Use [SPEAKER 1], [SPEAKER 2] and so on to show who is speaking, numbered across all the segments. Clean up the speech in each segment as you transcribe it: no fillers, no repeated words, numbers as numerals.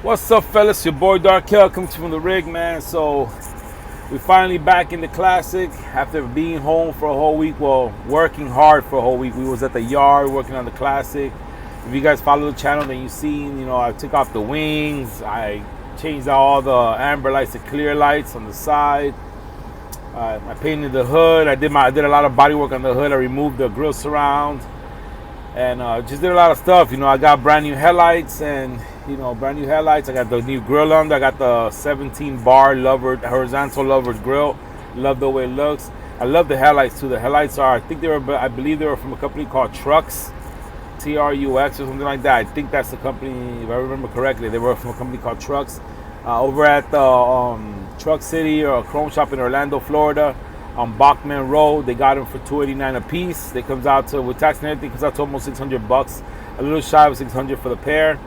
[SPEAKER 1] What's up, fellas? Your boy Darkel coming to you from the rig, man. So we finally back in the classic after being home for a whole week. Well, working hard for a whole week. We was at the yard working on the classic. If you guys follow the channel, then you've seen, I took off the wings. I changed out all the amber lights to clear lights on the side. I painted the hood. I did a lot of body work on the hood. I removed the grill surround. And just did a lot of stuff. I got brand new headlights and, brand new headlights. I got the new grill under. I got the 17 bar horizontal lovered grill. Love the way it looks. I love the headlights too. The headlights I believe they were from a company called Trucks, TRUX or something like that. I think that's the company, if I remember correctly. They were from a company called Trucks. Over at the Truck City or Chrome Shop in Orlando, Florida. On Bachman Road, they got them for $289 a piece. It comes out to, with tax and everything, comes out to almost $600, a little shy of $600 for the pair.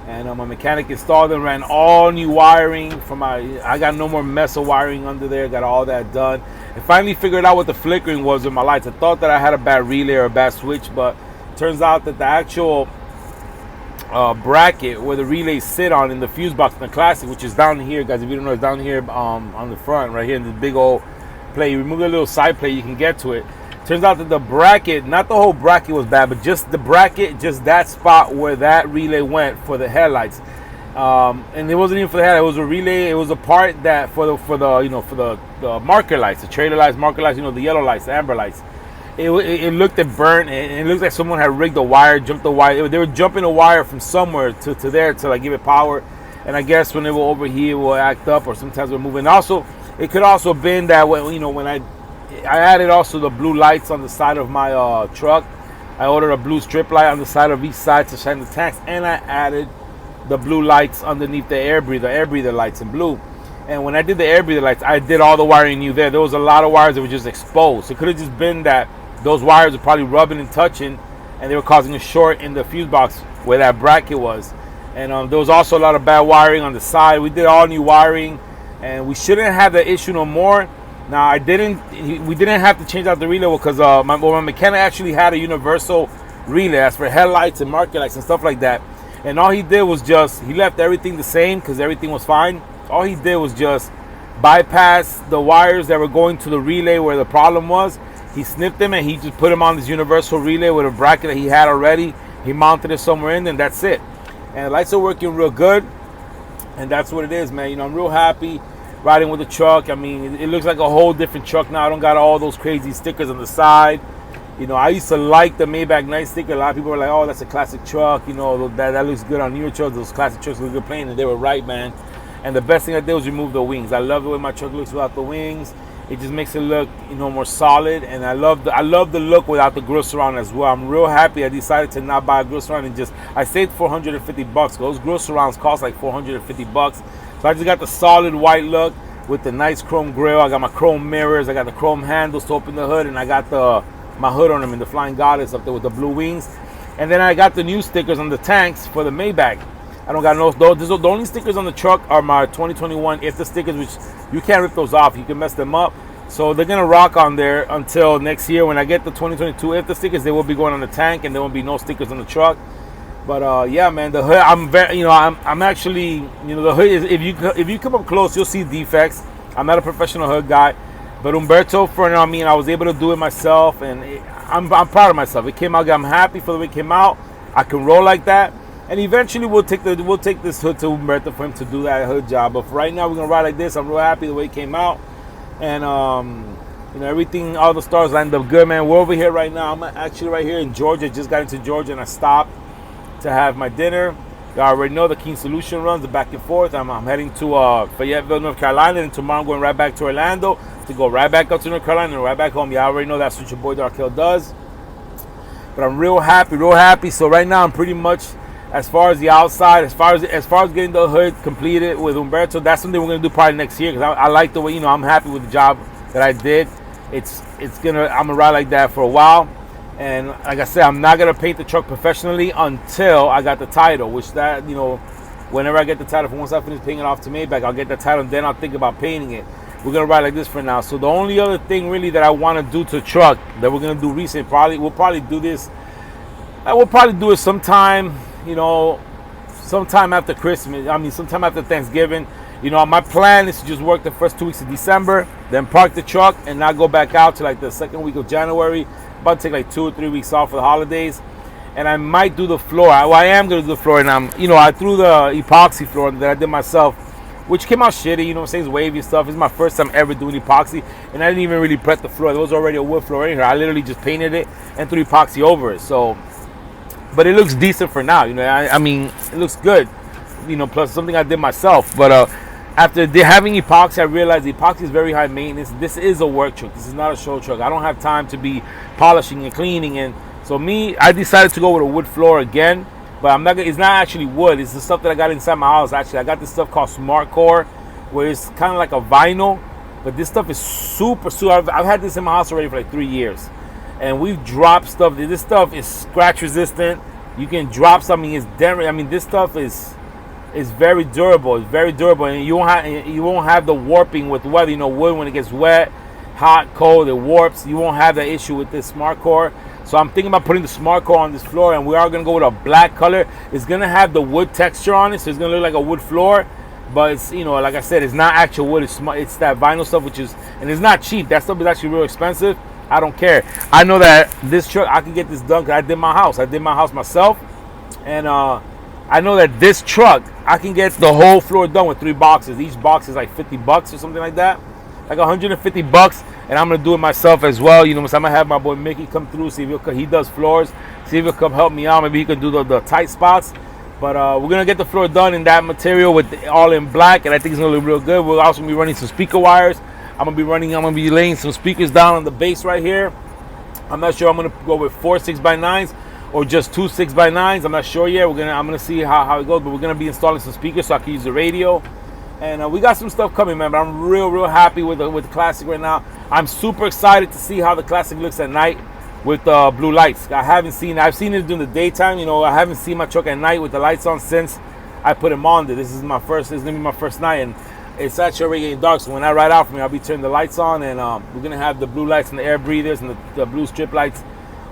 [SPEAKER 1] And my mechanic installed and ran all new wiring from I got no more mess of wiring under there. Got all that done. I finally figured out what the flickering was with my lights. I thought that I had a bad relay or a bad switch, but it turns out that the actual bracket where the relays sit on in the fuse box in the Classic, which is down here, guys. If you don't know, it's down here on the front, right here in this big old plate. You remove the little side plate, you can get to it. Turns out that the bracket, not the whole bracket was bad, but just the bracket, just that spot where that relay went for the headlights. And it wasn't even for the headlight. It was a relay. It was a part that for the marker lights, the trailer lights, marker lights. The yellow lights, the amber lights. It looked at burnt, and it looked like someone had rigged the wire, jumped the wire. They were jumping the wire from somewhere to there to like give it power. And I guess when they were over here, it will act up, or sometimes we're moving. Also, it could also been that when I added also the blue lights on the side of my truck. I ordered a blue strip light on the side of each side to shine the tanks, and I added the blue lights underneath the air breather lights in blue. And when I did the air breather lights, I did all the wiring new there. There was a lot of wires that were just exposed. It could have just been that those wires were probably rubbing and touching, and they were causing a short in the fuse box where that bracket was. And there was also a lot of bad wiring on the side. We did all new wiring, and we shouldn't have that issue no more. Now, we didn't have to change out the relay because my mechanic actually had a universal relay. That's for headlights and marker lights and stuff like that. And all he did was he left everything the same because everything was fine. All he did was just bypass the wires that were going to the relay where the problem was. He snipped them and he just put them on this universal relay with a bracket that he had already. He mounted it somewhere in, and that's it. And the lights are working real good. And that's what it is, man. I'm real happy riding with the truck. I mean, it looks like a whole different truck now. I don't got all those crazy stickers on the side. I used to like the Maybach night sticker. A lot of people were like, oh, that's a classic truck. That looks good on newer trucks. Those classic trucks look good playing. And they were right, man. And the best thing I did was remove the wings. I love the way my truck looks without the wings. It just makes it look, more solid. And I love the look without the grill surround as well. I'm real happy I decided to not buy a grill surround and I saved $450. Those grill surrounds cost like $450. So I just got the solid white look with the nice chrome grill. I got my chrome mirrors. I got the chrome handles to open the hood, and I got my hood on them in the Flying Goddess up there with the blue wings. And then I got the new stickers on the tanks for the Maybach. I don't got those. The only stickers on the truck are my 2021 IFTA stickers, which you can't rip those off. You can mess them up. So they're gonna rock on there until next year. When I get the 2022 IFTA stickers, they will be going on the tank, and there will be no stickers on the truck. But yeah, man, the hood. I'm actually, the hood is. If you come up close, you'll see defects. I'm not a professional hood guy, but Humberto, I was able to do it myself, and I'm proud of myself. It came out. I'm happy for the way it came out. I can roll like that. And eventually we'll take this hood to Humberto for him to do that hood job. But for right now, we're gonna ride like this. I'm real happy the way it came out, and everything, all the stars lined up good, man. We're over here right now. I'm actually right here in Georgia. Just got into Georgia, and I stopped to have my dinner. You already know the Keen Solution runs, the back and forth. I'm heading to Fayetteville, North Carolina, and tomorrow I'm going right back to Orlando to go right back up to North Carolina and right back home. You already know that's what your boy Darkel does. But I'm real happy. So right now I'm pretty much, as far as the outside, as far as getting the hood completed with Humberto, that's something we're gonna do probably next year, because I like the way, I'm happy with the job that I did. I'm gonna ride like that for a while. And like I said, I'm not gonna paint the truck professionally until I got the title, which whenever I get the title, once I finish paying it off to Maybach, I'll get the title, and then I'll think about painting it. We're gonna ride like this for now. So the only other thing really that I want to do to the truck that we're gonna do we'll probably do this. I will probably do it sometime, sometime after Christmas. I mean, sometime after Thanksgiving. You know, my plan is to just work the first 2 weeks of December, then park the truck and not go back out to like the second week of January. About to take like 2 or 3 weeks off for the holidays. And I might do the floor. I am going to do the floor. And I threw the epoxy floor that I did myself, which came out shitty. You know what I'm saying? It's wavy stuff. It's my first time ever doing epoxy. And I didn't even really prep the floor. There was already a wood floor in here. I literally just painted it and threw epoxy over it. So, but it looks decent for now. You know, I mean, it looks good. You know, plus something I did myself. But after having epoxy, I realized the epoxy is very high maintenance. This is a work truck. This is not a show truck. I don't have time to be polishing and cleaning. And so I decided to go with a wood floor again. But I'm not. It's not actually wood. It's the stuff that I got inside my house. Actually, I got this stuff called Smart Core, where it's kind of like a vinyl. But this stuff is super. I've had this in my house already for like 3 years, and we've dropped stuff. This stuff is scratch resistant. You can drop something. This stuff is very durable. It's very durable, and you won't have the warping with weather. You know, wood when it gets wet, hot, cold, it warps. You won't have that issue with this Smart Core. So I'm thinking about putting the Smart Core on this floor, and we are going to go with a black color. It's going to have the wood texture on it, so it's going to look like a wood floor. But it's, you know, like I said, it's not actual wood. It's that vinyl stuff, and it's not cheap. That stuff is actually real expensive. I don't care. I know that this truck, I can get this done because I did my house. I did my house myself, and I know that this truck, I can get the whole floor done with 3 boxes. Each box is like $50 or something like that, like $150. And I'm gonna do it myself as well. You know, I'm gonna have my boy Mickey come through, see if he does floors, see if he'll come help me out. Maybe he can do the tight spots. But we're gonna get the floor done in that material with all in black, and I think it's gonna look real good. We're also gonna be running some speaker wires. I'm gonna be laying some speakers down on the base right here. I'm not sure I'm gonna go with 4 6x9s or just 2 6x9s. I'm not sure yet. I'm gonna see how it goes. But we're gonna be installing some speakers so I can use the radio. And we got some stuff coming, man. But I'm real happy with the Classic right now. I'm super excited to see how the Classic looks at night with blue lights. I've seen it during the daytime. You know, I haven't seen my truck at night with the lights on since I put them on. This is gonna be my first night, and it's actually already getting dark. So when I ride out from here, I'll be turning the lights on, and we're gonna have the blue lights and the air breathers and the blue strip lights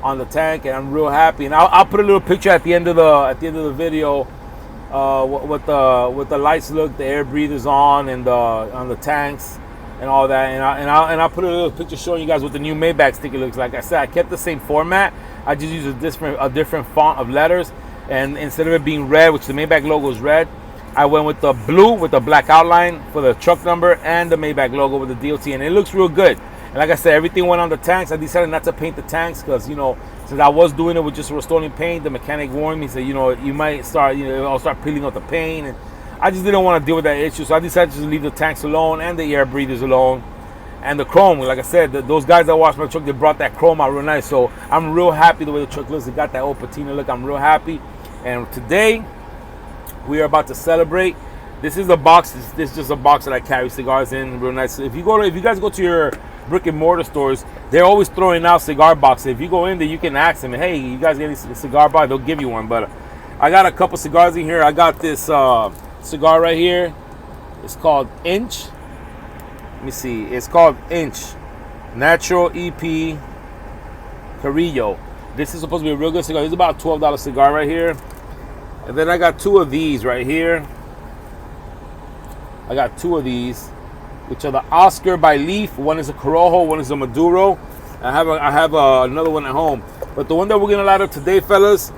[SPEAKER 1] on the tank. And I'm real happy. And I'll put a little picture at the end of the video. What the lights look, the air breathers on, and on the tanks and all that, and I'll put a little picture showing you guys what the new Maybach sticker looks like. I said I kept the same format. I just used a different font of letters, and instead of it being red, which the Maybach logo is red, I went with the blue with the black outline for the truck number and the Maybach logo with the DOT, and it looks real good. And like I said, everything went on the tanks. I decided not to paint the tanks because, you know, since I was doing it with just Rust-Oleum paint, the mechanic warned me, said, you know, you might start, I'll start peeling out the paint. And I just didn't want to deal with that issue. So I decided to just leave the tanks alone and the air breathers alone. And the chrome, like I said, those guys that washed my truck, they brought that chrome out real nice. So I'm real happy the way the truck looks. It got that old patina look. I'm real happy. And today, we are about to celebrate. This is a box. This is just a box that I carry cigars in, real nice. If you guys go to your brick and mortar stores, they're always throwing out cigar boxes. If you go in there, you can ask them, hey, you guys get any cigar box? They'll give you one. But I got a couple cigars in here. I got this cigar right here. It's called Inch. Let me see. It's called Inch Natural EP Carrillo. This is supposed to be a real good cigar. It's about a $12 cigar right here. And then I got 2 of these right here. I got 2 of these, which are the Oscar by Leaf. One is a Corojo, one is a Maduro. I have another one at home. But the one that we're going to light up today, fellas,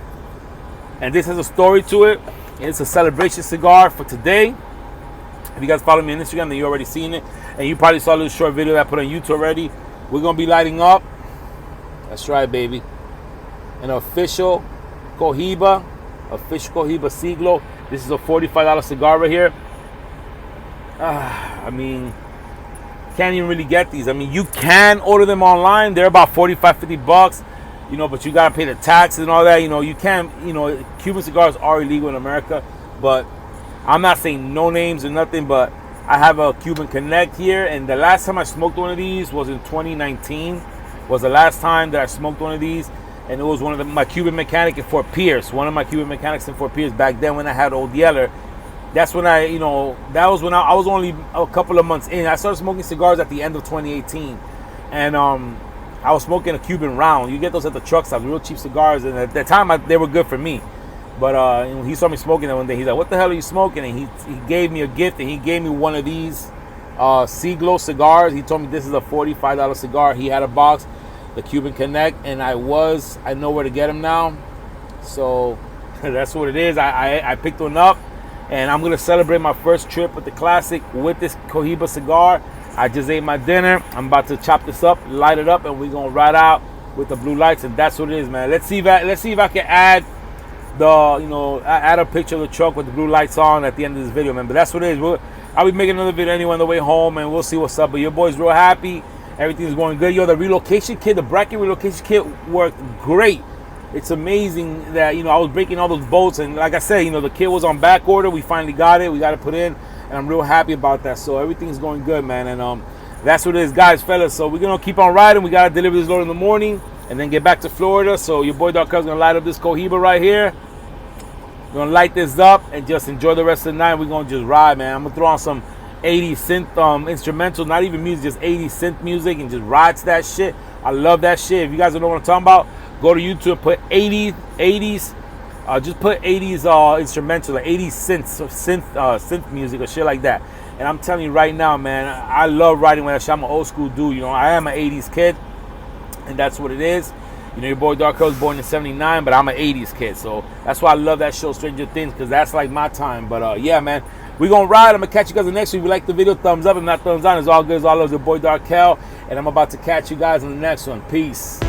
[SPEAKER 1] and this has a story to it. It's a celebration cigar for today. If you guys follow me on Instagram, then you already seen it. And you probably saw a little short video that I put on YouTube already. We're going to be lighting up, that's right, baby, an official Cohiba Siglo. This is a $45 cigar right here. I mean, can't even really get these. I mean, you can order them online. They're about $45-$50, but you gotta pay the taxes and all that. You can't, Cuban cigars are illegal in America, but I'm not saying no names or nothing, but I have a Cuban Connect here, and the last time I smoked one of these was in 2019. Was the last time that I smoked one of these, and it was my Cuban mechanic in Fort Pierce. One of my Cuban mechanics in Fort Pierce back then when I had Old Yeller. That's when I was only a couple of months in. I started smoking cigars at the end of 2018. And I was smoking a Cuban Round. You get those at the truck stops, real cheap cigars. And at that time, they were good for me. But he saw me smoking that one day. He's like, "What the hell are you smoking?" And he gave me a gift, and he gave me one of these Glow cigars. He told me this is a $45 cigar. He had a box, the Cuban Connect, and I know where to get them now. So that's what it is. I picked one up, and I'm gonna celebrate my first trip with the Classic with this Cohiba cigar. I just ate my dinner. I'm about to chop this up, light it up, and we're gonna ride out with the blue lights. And that's what it is, man. Let's see if I can add add a picture of the truck with the blue lights on at the end of this video, man. But that's what it is. I'll be making another video anyway on the way home, and we'll see what's up. But your boy's real happy. Everything's going good. Yo, the relocation kit, the bracket relocation kit worked great. It's amazing that, I was breaking all those bolts, and like I said, the kit was on back order. We finally got it. We got it put in, and I'm real happy about that. So everything's going good, man. And that's what it is, guys, fellas. So we're gonna keep on riding. We gotta deliver this load in the morning, and then get back to Florida. So your boy Dark Cub's gonna light up this Cohiba right here. We're gonna light this up and just enjoy the rest of the night. We're gonna just ride, man. I'm gonna throw on some 80s synth instrumental, not even music, just 80s synth music, and just ride to that shit. I love that shit. If you guys don't know what I'm talking about, go to YouTube, put 80s, just put 80s instrumental, like 80s synth music or shit like that. And I'm telling you right now, man, I love riding with that shit. I'm an old school dude, I am an 80s kid, and that's what it is. Your boy Dark was born in '79, but I'm an 80s kid, so that's why I love that show, Stranger Things, because that's like my time. But yeah, man, we're gonna ride. I'm gonna catch you guys in the next one. If you like the video, thumbs up. If not, thumbs down. It's all good. It's all love. Your boy Dark, and I'm about to catch you guys in the next one. Peace.